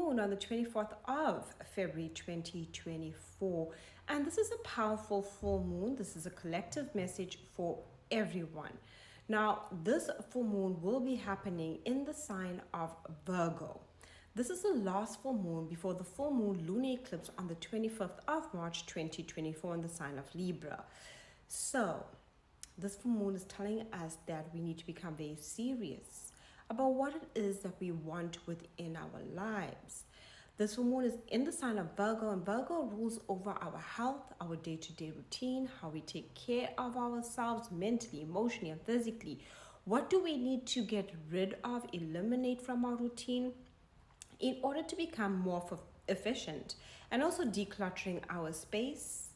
moon on the 24th of February 2024. And this is a powerful full moon. This is a collective message for everyone. Now, this full moon will be happening in the sign of Virgo. This is the last full moon before the full moon lunar eclipse on the 25th of March 2024 in the sign of Libra. So, this full moon is telling us that we need to become very serious about what it is that we want within our lives. This full moon is in the sign of Virgo, and Virgo rules over our health, our day-to-day routine, how we take care of ourselves mentally, emotionally, and physically. What do we need to get rid of, eliminate from our routine in order to become more efficient, and also decluttering our space.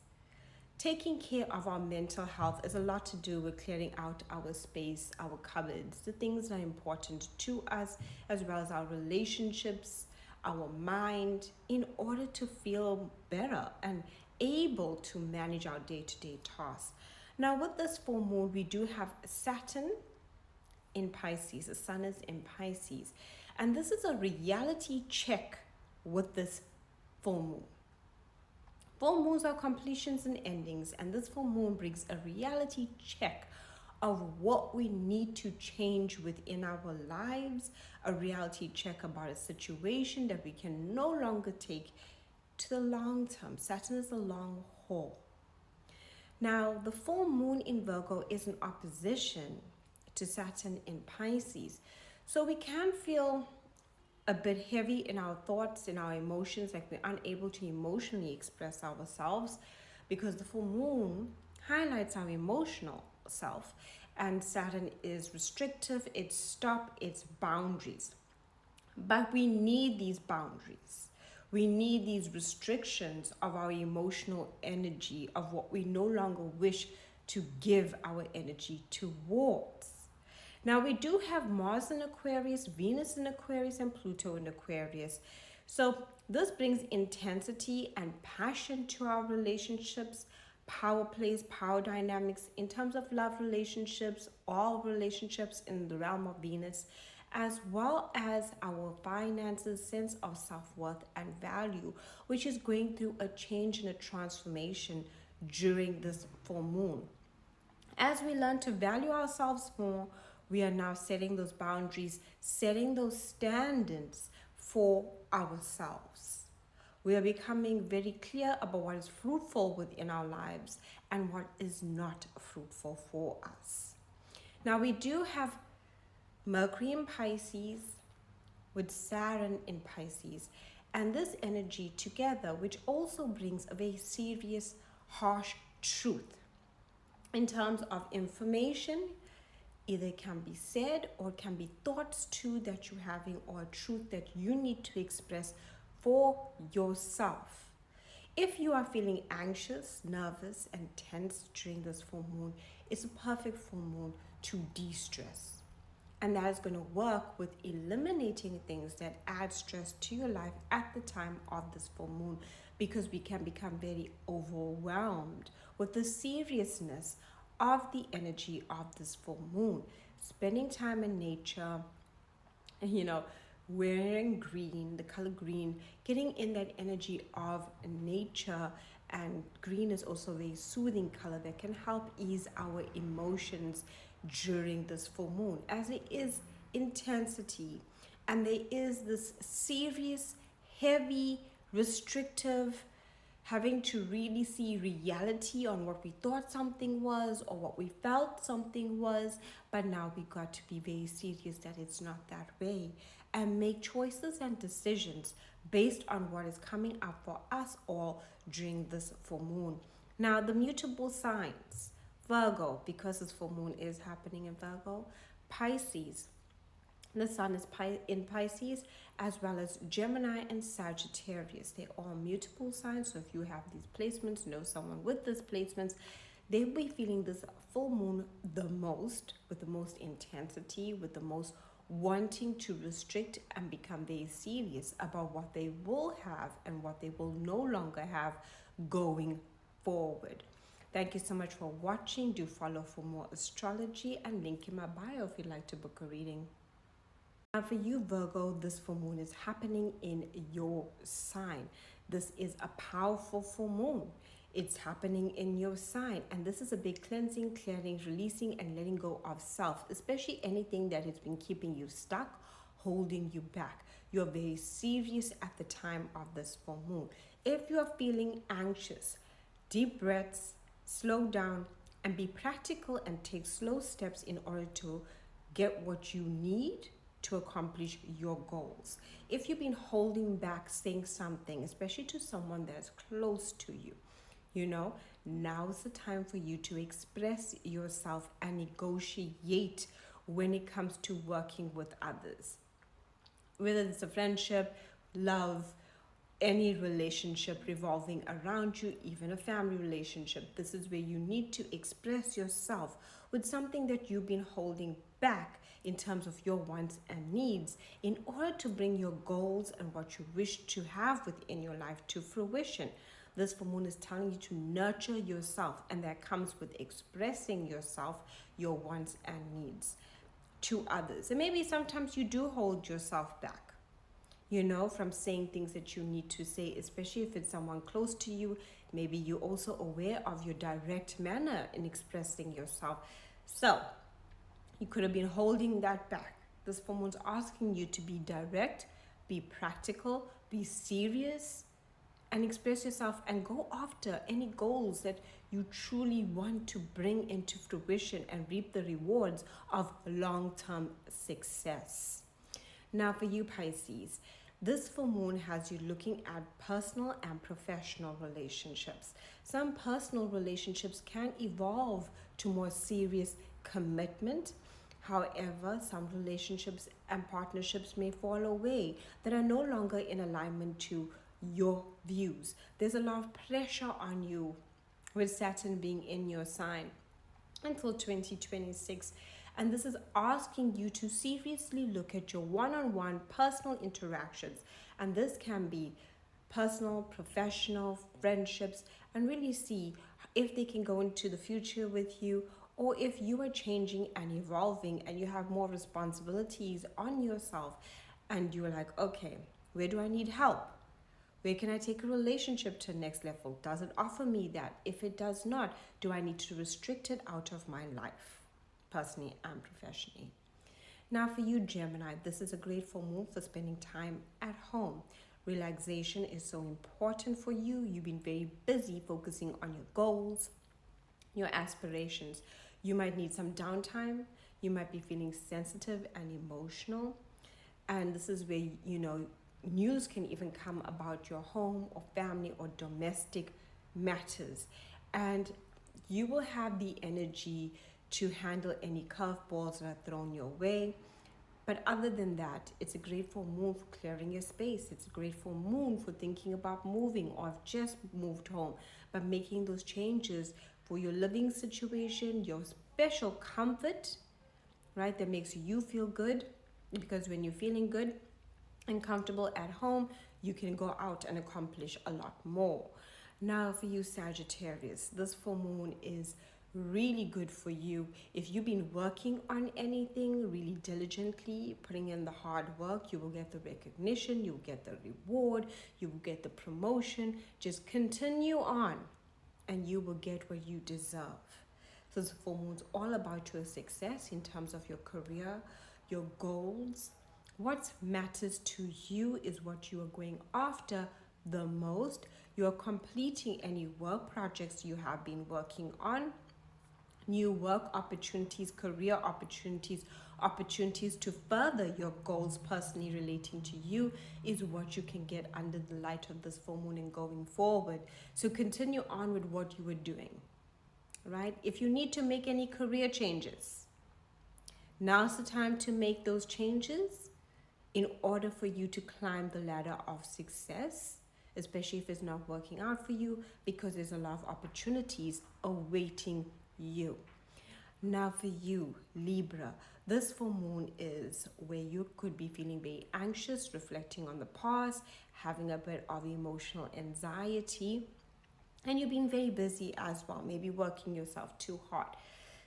Taking care of our mental health is a lot to do with clearing out our space, our cupboards, the things that are important to us, as well as our relationships, our mind, in order to feel better and able to manage our day-to-day tasks. Now, with this full moon, we do have Saturn in Pisces. The sun is in Pisces. And this is a reality check with this full moon. Full moons are completions and endings, and this full moon brings a reality check of what we need to change within our lives, a reality check about a situation that we can no longer take to the long term. Saturn is the long haul. Now, the full moon in Virgo is in opposition to Saturn in Pisces. So we can feel a bit heavy in our thoughts, in our emotions, like we're unable to emotionally express ourselves because the full moon highlights our emotional self, and Saturn is restrictive, it's stop, it's boundaries. But we need these boundaries. We need these restrictions of our emotional energy, of what we no longer wish to give our energy towards. Now, we do have Mars in Aquarius, Venus in Aquarius, and Pluto in Aquarius. So this brings intensity and passion to our relationships, power plays, power dynamics in terms of love relationships, all relationships in the realm of Venus, as well as our finances, sense of self-worth and value, which is going through a change and a transformation during this full moon. As we learn to value ourselves more, we are now setting those boundaries, setting those standards for ourselves. We are becoming very clear about what is fruitful within our lives and what is not fruitful for us. Now, we do have Mercury in Pisces with Saturn in Pisces, and this energy together, which also brings a very serious, harsh truth in terms of information. Either can be said or can be thoughts too that you're having, or a truth that you need to express for yourself. If you are feeling anxious, nervous, and tense during this full moon, it's a perfect full moon to de-stress. And that is going to work with eliminating things that add stress to your life at the time of this full moon, because we can become very overwhelmed with the seriousness of the energy of this full moon. Spending time in nature, wearing green, the color green, getting in that energy of nature. And green is also a very soothing color that can help ease our emotions during this full moon, as it is intensity and there is this serious, heavy, restrictive, having to really see reality on what we thought something was or what we felt something was, but now we got to be very serious that it's not that way and make choices and decisions based on what is coming up for us all during this full moon. Now, the mutable signs, Virgo, because this full moon is happening in Virgo, Pisces, the sun is in Pisces, as well as Gemini and Sagittarius. They're all mutable signs. So if you have these placements, know someone with these placements, they'll be feeling this full moon the most, with the most intensity, with the most wanting to restrict and become very serious about what they will have and what they will no longer have going forward. Thank you so much for watching. Do follow for more astrology and link in my bio if you'd like to book a reading. For you, Virgo, this full moon is happening in your sign. This is a powerful full moon. It's happening in your sign, and this is a big cleansing, clearing, releasing, and letting go of self, especially anything that has been keeping you stuck, holding you back. You're very serious at the time of this full moon. If you are feeling anxious, deep breaths, slow down, and be practical and take slow steps in order to get what you need to accomplish your goals. If you've been holding back saying something, especially to someone that's close to you, now's the time for you to express yourself and negotiate when it comes to working with others. Whether it's a friendship, love, any relationship revolving around you, even a family relationship, this is where you need to express yourself with something that you've been holding back in terms of your wants and needs in order to bring your goals and what you wish to have within your life to fruition. This full moon is telling you to nurture yourself, and that comes with expressing yourself, your wants and needs to others. And maybe sometimes you do hold yourself back, from saying things that you need to say, especially if it's someone close to you. Maybe you're also aware of your direct manner in expressing yourself. So you could have been holding that back. This full moon's asking you to be direct, be practical, be serious, and express yourself and go after any goals that you truly want to bring into fruition and reap the rewards of long-term success. Now for you, Pisces, this full moon has you looking at personal and professional relationships. Some personal relationships can evolve to more serious commitment. However, some relationships and partnerships may fall away that are no longer in alignment to your views. There's a lot of pressure on you with Saturn being in your sign until 2026. And this is asking you to seriously look at your one-on-one personal interactions. And this can be personal, professional, friendships, and really see if they can go into the future with you, or if you are changing and evolving and you have more responsibilities on yourself and you're like, okay, where do I need help? Where can I take a relationship to the next level? Does it offer me that? If it does not, do I need to restrict it out of my life, personally and professionally? Now for you, Gemini, this is a great full moon for spending time at home. Relaxation is so important for you. You've been very busy focusing on your goals, your aspirations. You might need some downtime. You might be feeling sensitive and emotional. And this is where, news can even come about your home or family or domestic matters. And you will have the energy to handle any curveballs that are thrown your way. But other than that, it's a great full moon for clearing your space. It's a great full moon for thinking about moving, or have just moved home, but making those changes for your living situation, your special comfort, right? That makes you feel good, because when you're feeling good and comfortable at home, you can go out and accomplish a lot more. Now for you, Sagittarius, this full moon is really good for you. If you've been working on anything really diligently, putting in the hard work, you will get the recognition, you will get the reward, you will get the promotion. Just continue on and you will get what you deserve. So this full moon's all about your success in terms of your career, your goals. What matters to you is what you are going after the most. You are completing any work projects you have been working on, new work opportunities, career opportunities, opportunities to further your goals personally relating to you is what you can get under the light of this full moon and going forward. So continue on with what you were doing, right? If you need to make any career changes, now's the time to make those changes in order for you to climb the ladder of success, especially if it's not working out for you, because there's a lot of opportunities awaiting you. Now for you, Libra, this full moon is where you could be feeling very anxious, reflecting on the past, having a bit of emotional anxiety, and you've been very busy as well, maybe working yourself too hard.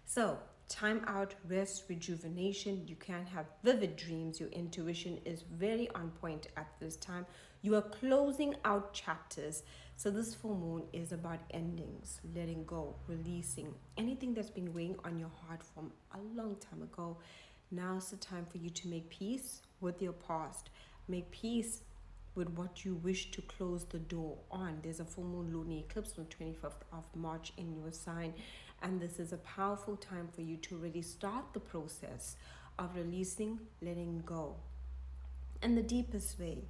So time out, rest, rejuvenation. You can have vivid dreams. Your intuition is very on point at this time. You are closing out chapters. So this full moon is about endings, letting go, releasing anything that's been weighing on your heart from a long time ago. Now's the time for you to make peace with your past. Make peace with what you wish to close the door on. There's a full moon lunar eclipse on 25th of March in your sign. And this is a powerful time for you to really start the process of releasing, letting go in the deepest way,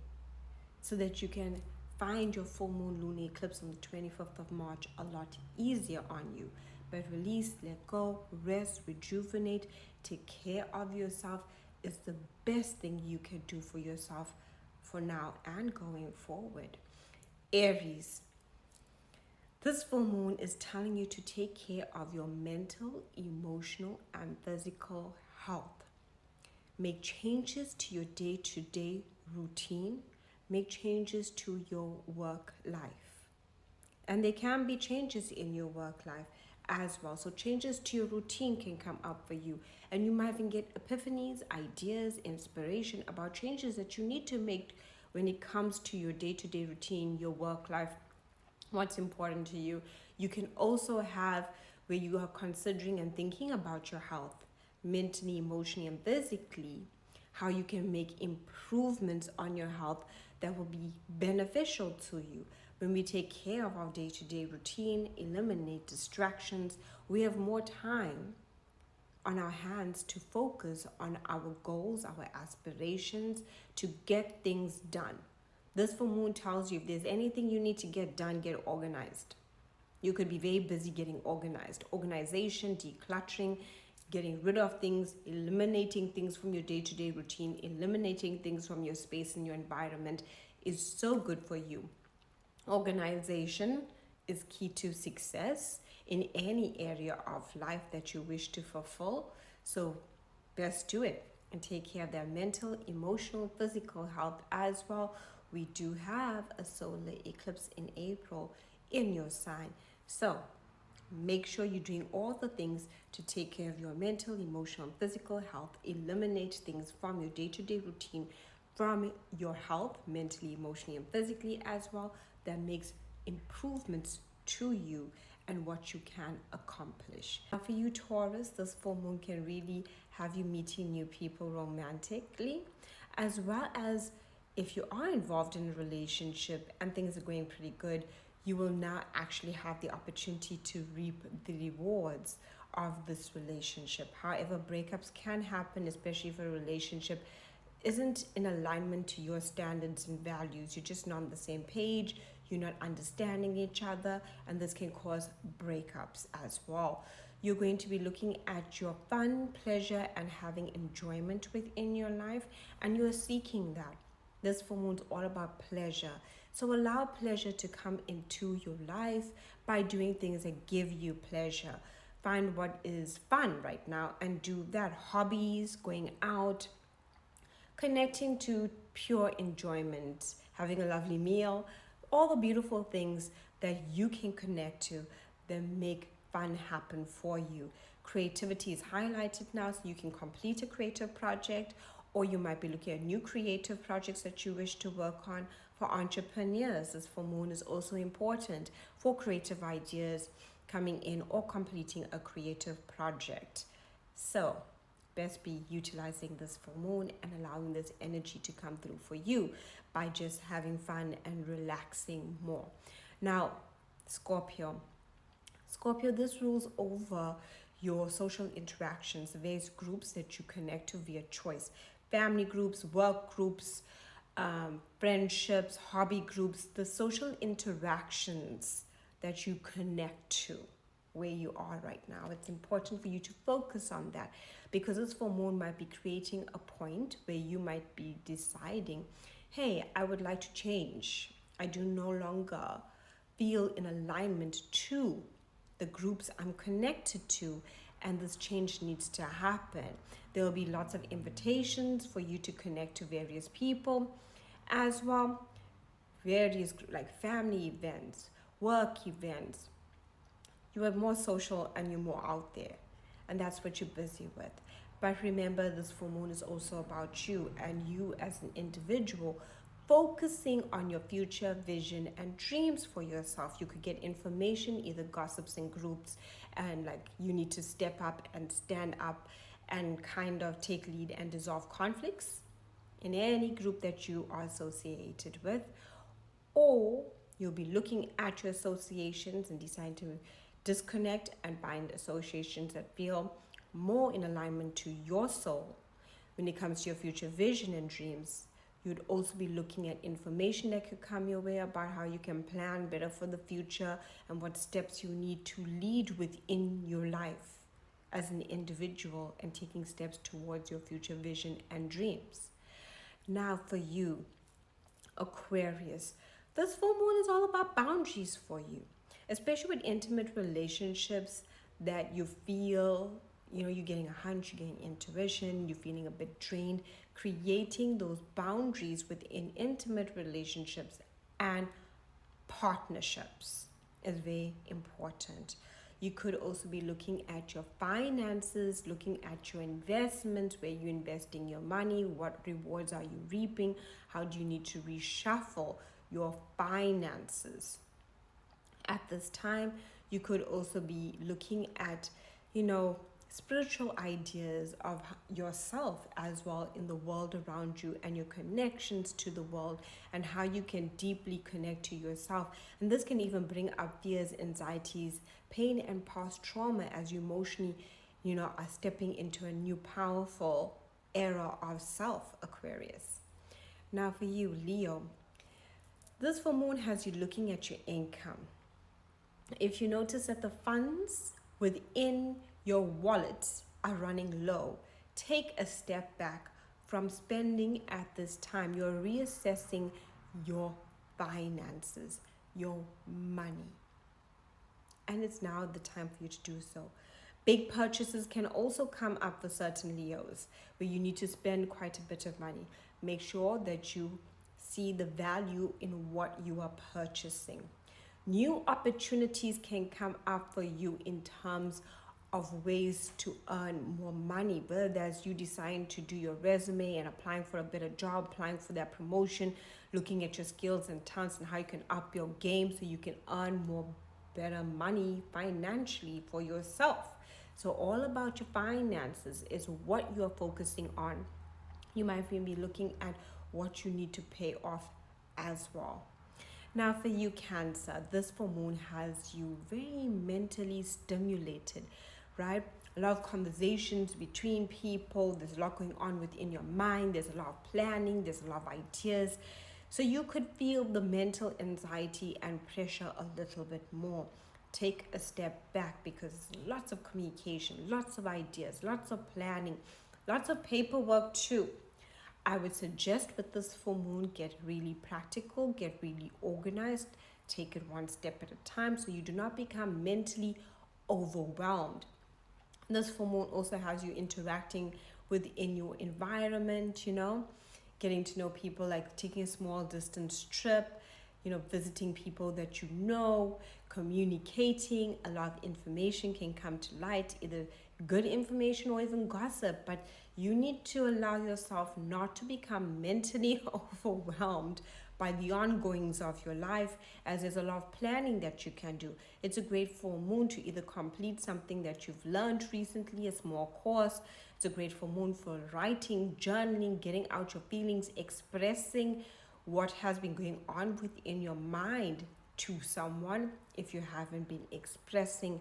so that you can find your full moon lunar eclipse on the 25th of March a lot easier on you. But release, let go, rest, rejuvenate, take care of yourself is the best thing you can do for yourself for now and going forward. Aries. This full moon is telling you to take care of your mental, emotional, and physical health. Make changes to your day-to-day routine. Make changes to your work life. And there can be changes in your work life as well. So changes to your routine can come up for you. And you might even get epiphanies, ideas, inspiration about changes that you need to make when it comes to your day-to-day routine, your work life, what's important to you. You can also have where you are considering and thinking about your health, mentally, emotionally, and physically, how you can make improvements on your health that will be beneficial to you. When we take care of our day-to-day routine, eliminate distractions, we have more time on our hands to focus on our goals, our aspirations, to get things done. This full moon tells you if there's anything you need to get done, get organized. You could be very busy getting organized. Organization, decluttering, getting rid of things, eliminating things from your day-to-day routine, eliminating things from your space and your environment is so good for you. Organization is key to success in any area of life that you wish to fulfill. So best do it and take care of their mental, emotional, physical health as well. We do have a solar eclipse in April in your sign. So make sure you're doing all the things to take care of your mental, emotional, and physical health. Eliminate things from your day-to-day routine, from your health, mentally, emotionally, and physically as well, that makes improvements to you and what you can accomplish. Now for you, Taurus, this full moon can really have you meeting new people romantically, as well as if you are involved in a relationship and things are going pretty good, you will now actually have the opportunity to reap the rewards of this relationship. However, breakups can happen, especially if a relationship isn't in alignment to your standards and values. You're just not on the same page, you're not understanding each other, and this can cause breakups as well. You're going to be looking at your fun, pleasure, and having enjoyment within your life, and you're seeking that. This full moon is all about pleasure. So allow pleasure to come into your life by doing things that give you pleasure. Find what is fun right now and do that. Hobbies, going out, connecting to pure enjoyment, having a lovely meal, all the beautiful things that you can connect to that make fun happen for you. Creativity is highlighted now, so you can complete a creative project, or you might be looking at new creative projects that you wish to work on. For entrepreneurs, this full moon is also important for creative ideas coming in or completing a creative project. So best be utilizing this full moon and allowing this energy to come through for you by just having fun and relaxing more. Now, Scorpio, this rules over your social interactions, the various groups that you connect to via choice. Family groups, work groups, friendships, hobby groups, the social interactions that you connect to where you are right now. It's important for you to focus on that, because this full moon might be creating a point where you might be deciding, hey, I would like to change. I do no longer feel in alignment to the groups I'm connected to, and this change needs to happen. There will be lots of invitations for you to connect to various people as well, various like family events, work events. You are more social and you're more out there. and that's what you're busy with. But remember, this full moon is also about you and you as an individual, focusing on your future vision and dreams for yourself. You could get information, either gossips in groups, and like you need to step up and stand up and kind of take lead and dissolve conflicts in any group that you are associated with. Or you'll be looking at your associations and deciding to disconnect and find associations that feel more in alignment to your soul. When it comes to your future vision and dreams, you'd also be looking at information that could come your way about how you can plan better for the future and what steps you need to lead within your life as an individual and taking steps towards your future vision and dreams. Now for you, Aquarius, this full moon is all about boundaries for you, especially with intimate relationships that you feel, you're getting a hunch, you're getting intuition, you're feeling a bit drained. Creating those boundaries within intimate relationships and partnerships is very important. You could also be looking at your finances, looking at your investments, where you're investing your money, what rewards are you reaping, how do you need to reshuffle your finances. At this time, you could also be looking at, spiritual ideas of yourself as well in the world around you and your connections to the world and how you can deeply connect to yourself. And this can even bring up fears, anxieties, pain, and past trauma as you emotionally, are stepping into a new powerful era of self, Aquarius. Now for you, Leo, this full moon has you looking at your income. If you notice that the funds within your wallets are running low, take a step back from spending at this time. You're reassessing your finances, your money. And it's now the time for you to do so. Big purchases can also come up for certain Leos where you need to spend quite a bit of money. Make sure that you see the value in what you are purchasing. New opportunities can come up for you in terms of ways to earn more money, whether that's you deciding to do your resume and applying for a better job, applying for that promotion, looking at your skills and talents and how you can up your game so you can earn more better money financially for yourself. So all about your finances is what you're focusing on. You might even be looking at what you need to pay off as well. Now for you, Cancer, this full moon has you very mentally stimulated, right? A lot of conversations between people. There's a lot going on within your mind. There's a lot of planning. There's a lot of ideas. So you could feel the mental anxiety and pressure a little bit more. Take a step back because lots of communication, lots of ideas, lots of planning, lots of paperwork too. I would suggest with this full moon, get really practical, get really organized, take it one step at a time so you do not become mentally overwhelmed. This full moon also has you interacting within your environment, getting to know people, like taking a small distance trip, visiting people that communicating. A lot of information can come to light, either good information or even gossip, but you need to allow yourself not to become mentally overwhelmed by the ongoings of your life, as there's a lot of planning that you can do. It's a great full moon to either complete something that you've learned recently, a small course. It's a great full moon for writing, journaling, getting out your feelings, expressing what has been going on within your mind to someone. If you haven't been expressing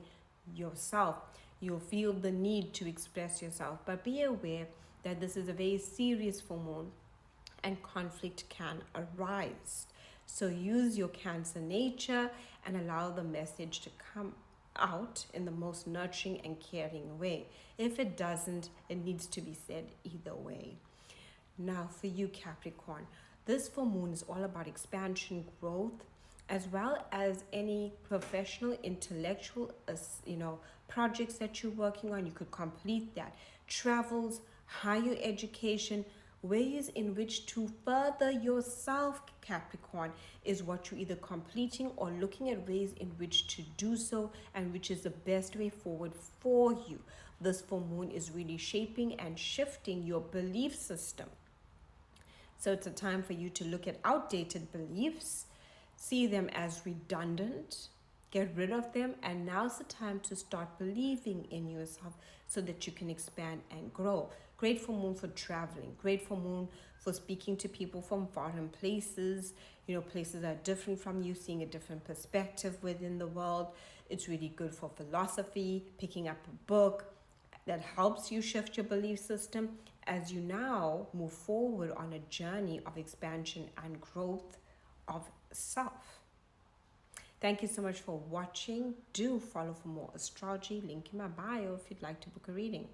yourself, you'll feel the need to express yourself. But be aware that this is a very serious full moon and conflict can arise. So use your Cancer nature and allow the message to come out in the most nurturing and caring way. If it doesn't, it needs to be said either way. Now for you, Capricorn, this full moon is all about expansion, growth, as well as any professional, intellectual, projects that you're working on. You could complete that. Travels, higher education, ways in which to further yourself, Capricorn, is what you're either completing or looking at ways in which to do so and which is the best way forward for you. this full moon is really shaping and shifting your belief system. So it's a time for you to look at outdated beliefs, see them as redundant, get rid of them, and now's the time to start believing in yourself so that you can expand and grow. Great full moon for traveling, great full moon for speaking to people from foreign places, places that are different from you, seeing a different perspective within the world. It's really good for philosophy, picking up a book that helps you shift your belief system as you now move forward on a journey of expansion and growth of self. Thank you so much for watching. Do follow for more astrology. Link in my bio if you'd like to book a reading.